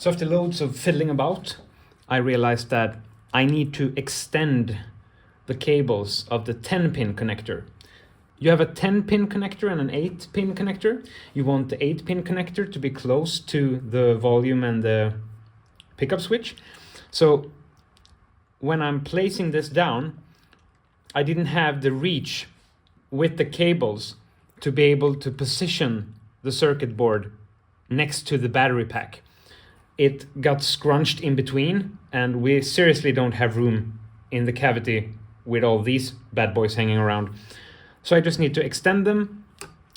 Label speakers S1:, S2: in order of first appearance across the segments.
S1: So after loads of fiddling about, I realized that I need to extend the cables of the 10-pin connector. You have a 10-pin connector and an 8-pin connector. You want the 8-pin connector to be close to the volume and the pickup switch. So when I'm placing this down, I didn't have the reach with the cables to be able to position the circuit board next to the battery pack. It got scrunched in between, and we seriously don't have room in the cavity with all these bad boys hanging around. So I just need to extend them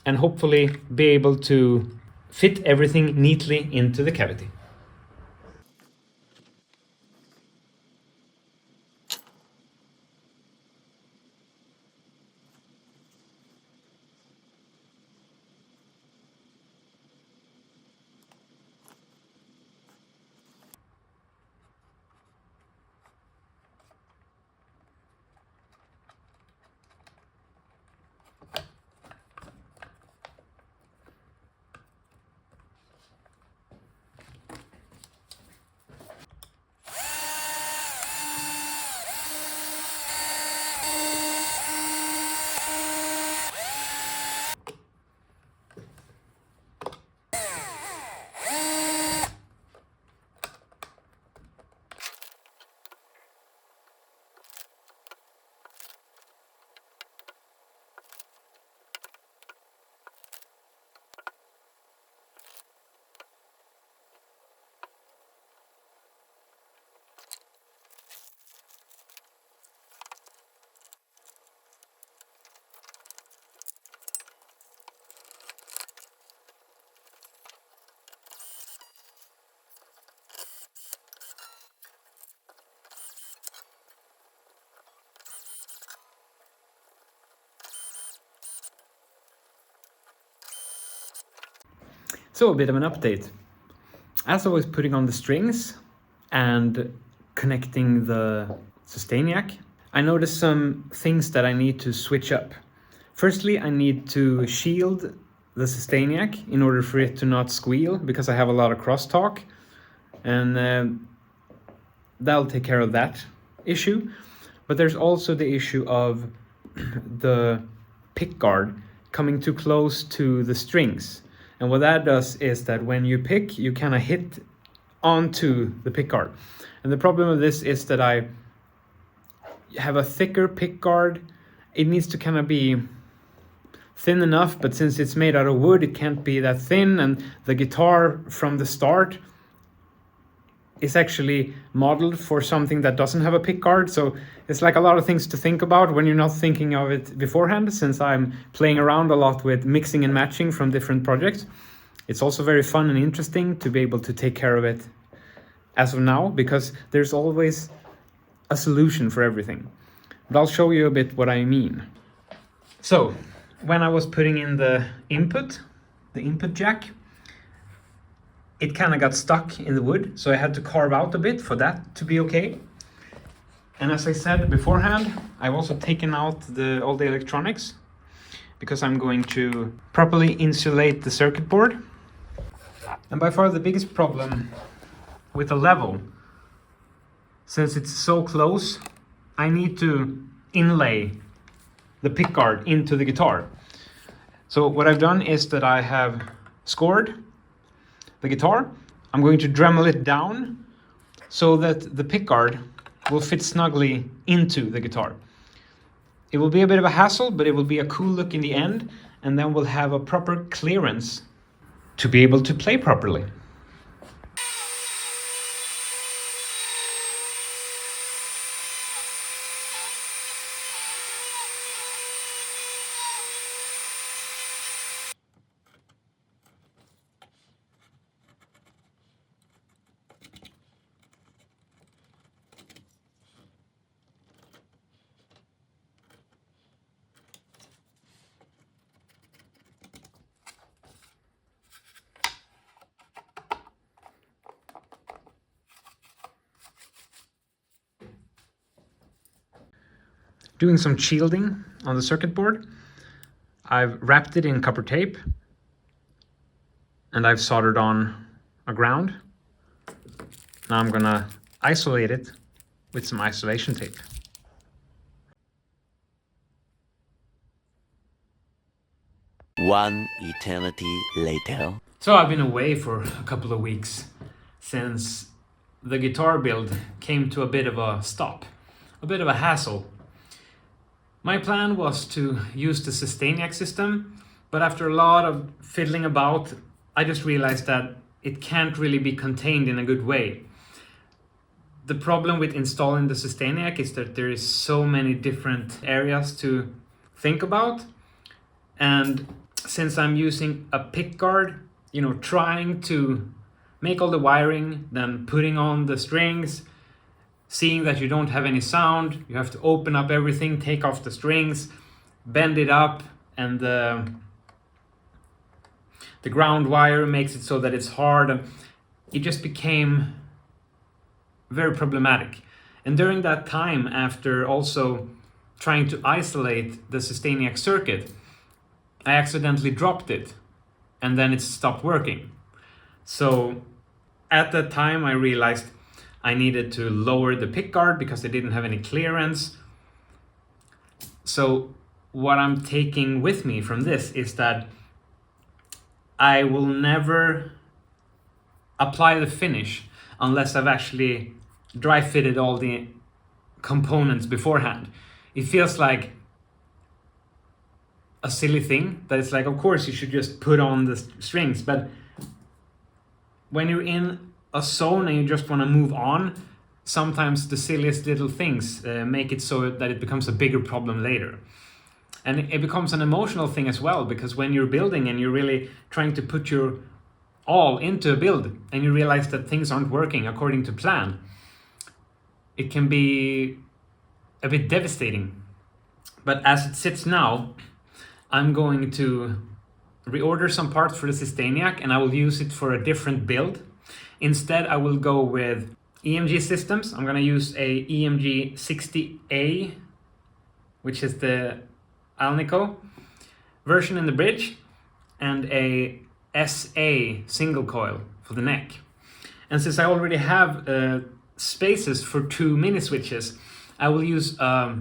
S1: and hopefully be able to fit everything neatly into the cavity. So a bit of an update. As I was putting on the strings and connecting the sustain jack, I noticed some things that I need to switch up. Firstly, I need to shield the sustain jack in order for it to not squeal, because I have a lot of crosstalk, and that'll take care of that issue. But there's also the issue of the pickguard coming too close to the strings. And what that does is that when you pick, you kind of hit onto the pickguard. And the problem with this is that I have a thicker pickguard. It needs to kind of be thin enough, but since it's made out of wood, it can't be that thin. And the guitar from the start is actually modeled for something that doesn't have a pickguard. So it's like a lot of things to think about when you're not thinking of it beforehand, since I'm playing around a lot with mixing and matching from different projects. It's also very fun and interesting to be able to take care of it as of now, because there's always a solution for everything. But I'll show you a bit what I mean. So when I was putting in the input jack, it kind of got stuck in the wood, so I had to carve out a bit for that to be okay. And as I said beforehand, I've also taken out all the electronics, because I'm going to properly insulate the circuit board. And by far the biggest problem with the level, since it's so close, I need to inlay the pickguard into the guitar. So what I've done is that I have scored the guitar. I'm going to Dremel it down so that the pickguard will fit snugly into the guitar. It will be a bit of a hassle, but it will be a cool look in the end, and then we'll have a proper clearance to be able to play properly. Doing some shielding on the circuit board. I've wrapped it in copper tape, and I've soldered on a ground. Now I'm gonna isolate it with some isolation tape.
S2: One eternity later.
S1: So I've been away for a couple of weeks since the guitar build came to a bit of a stop, a bit of a hassle. My plan was to use the Sustainiac system, but after a lot of fiddling about, I just realized that it can't really be contained in a good way. The problem with installing the Sustainiac is that there is so many different areas to think about, and since I'm using a pickguard, trying to make all the wiring, then putting on the strings, seeing that you don't have any sound, you have to open up everything, take off the strings, bend it up, and the ground wire makes it so that it's hard. It just became very problematic. And during that time, after also trying to isolate the Sustainiac circuit, I accidentally dropped it, and then it stopped working. So at that time I realized I needed to lower the pickguard because I didn't have any clearance. So what I'm taking with me from this is that I will never apply the finish unless I've actually dry fitted all the components beforehand. It feels like a silly thing that it's like, of course you should just put on the strings, but when you're in a zone and you just want to move on, sometimes the silliest little things make it so that it becomes a bigger problem later. And it becomes an emotional thing as well, because when you're building and you're really trying to put your all into a build and you realize that things aren't working according to plan, it can be a bit devastating. But as it sits now, I'm going to reorder some parts for the Sustainiac and I will use it for a different build. Instead, I will go with EMG systems. I'm going to use a EMG 60A, which is the Alnico version in the bridge, and a SA single coil for the neck. And since I already have spaces for 2 mini switches, I will use a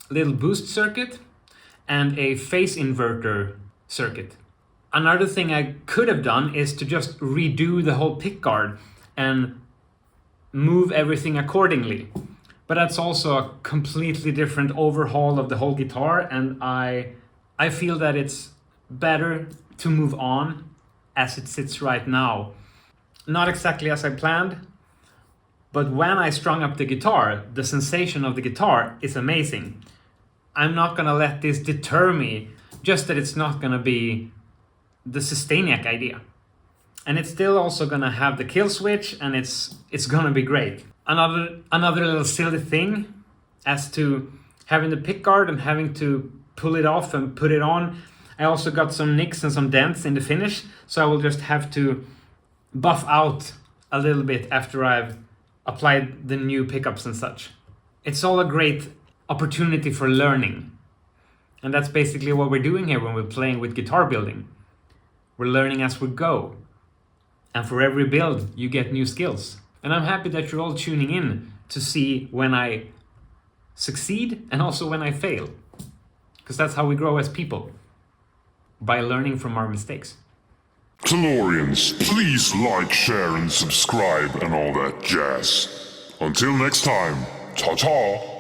S1: little boost circuit and a phase inverter circuit. Another thing I could have done is to just redo the whole pickguard and move everything accordingly. But that's also a completely different overhaul of the whole guitar, and I feel that it's better to move on as it sits right now. Not exactly as I planned, but when I strung up the guitar, the sensation of the guitar is amazing. I'm not gonna let this deter me, just that it's not gonna be the Sustainiac idea. And it's still also gonna have the kill switch, and it's gonna be great. Another little silly thing as to having the pickguard and having to pull it off and put it on. I also got some nicks and some dents in the finish, so I will just have to buff out a little bit after I've applied the new pickups and such. It's all a great opportunity for learning. And that's basically what we're doing here when we're playing with guitar building. We're learning as we go. And for every build, you get new skills. And I'm happy that you're all tuning in to see when I succeed and also when I fail. Because that's how we grow as people. By learning from our mistakes.
S3: Tellurians, please like, share and subscribe and all that jazz. Until next time, ta-ta!